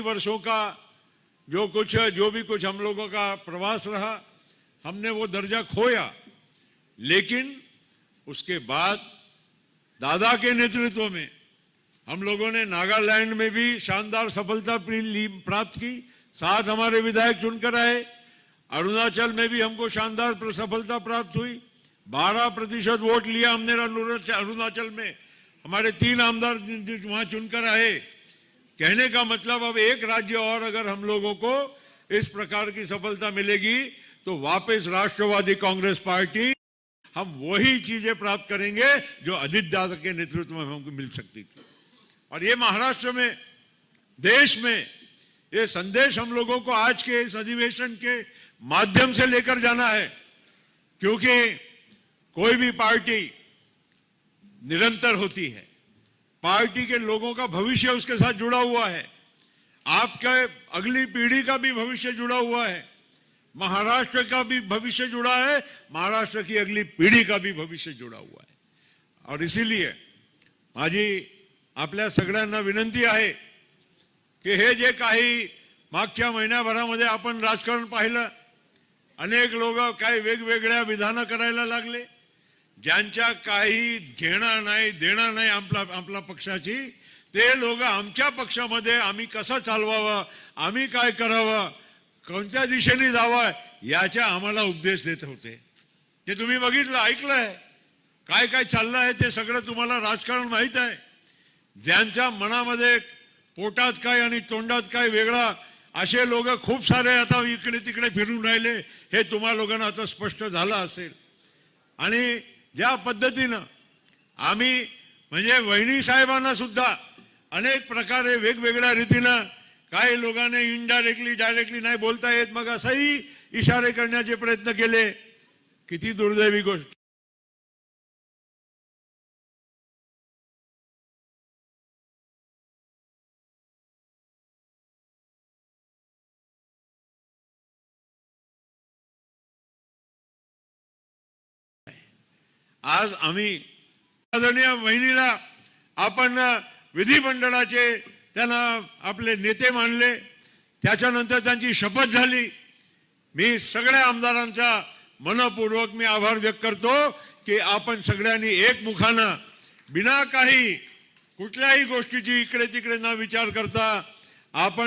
वर्षों का जो भी कुछ हम लोगों का प्रवास रहा, हमने वो दर्जा खोया, लेकिन उसके बाद दादा के नेतृत्व में हम लोगों ने नागालैंड में भी शानदार सफलता प्राप्त की, 7 हमारे विधायक चुनकर आए। अरुणाचल में भी हमको शानदार सफलता प्राप्त हुई, 12% वोट लिया हमने अरुणाचल में, हमारे 3 आमदार वहां चुनकर आए। कहने का मतलब अब एक राज्य और अगर हम लोगों को इस प्रकार की सफलता मिलेगी तो वापस राष्ट्रवादी कांग्रेस पार्टी हम वही चीजें प्राप्त करेंगे जो आदित्य दादा के नेतृत्व में हमको मिल सकती थी। और ये महाराष्ट्र में, देश में ये संदेश हम लोगों को आज के इस अधिवेशन के माध्यम से लेकर जाना है, क्योंकि कोई भी पार्टी निरंतर होती है, पार्टी के लोगों का भविष्य उसके साथ जुड़ा हुआ है, आपके अगली पीढ़ी का भी भविष्य जुड़ा हुआ है, महाराष्ट्र का भी भविष्य जुड़ा है, महाराष्ट्र की अगली पीढ़ी का भी भविष्य जुड़ा हुआ है। और इसीलिए माझी आपल्या सगळ्यांना विनंती आहे की हे जे काही मागच्या महिन्याभरामध्ये आपण राजकारण पाहिलं, अनेक लोक काही वेगवेगळ्या विधानं करायला लागले, ज्यांच्या काही घेणं नाही देणं नाही आपला पक्षाची, ते लोक आमच्या पक्षामध्ये आम्ही कसं चालवावं, आम्ही काय करावं, कोणत्या दिशेने जावं याचा आम्हाला उपदेश देत होते। ते तुम्ही बघितलं, ऐकलंय, काय काय चाललं आहे ते सगळं तुम्हाला राजकारण माहित आहे। ज्यांच्या मनामध्ये पोटात काय आणि तोंडात काय वेगळा असे लोक खूप सारे आता इकडे तिकडे फिरून राहिले, हे तुम्हा लोकांना आता स्पष्ट झालं असेल। आणि ज्या पद्धतीनं आम्ही म्हणजे वहिनी साहेबांना सुद्धा अनेक प्रकारे वेगवेगळ्या रीतीनं काही लोकांनी इनडायरेक्टली डायरेक्टली नाही बोलता येत, मग असंही इशारे करण्याचे प्रयत्न केले। किती दुर्दैवी गोष्ट। आज आम्ही आदरणीय वहिनीला आपण विधिमंडळाचे त्यांना आपले नेते मानले, त्याच्यानंतर त्यांची शपथ झाली। मी सगळ्या आमदारांचा मनपूर्वक मी आभार व्यक्त करतो की आपण सगळ्यांनी एकमुखानं बिना काही कुठल्याही गोष्टीची इकडे तिकडे न विचार करता आपण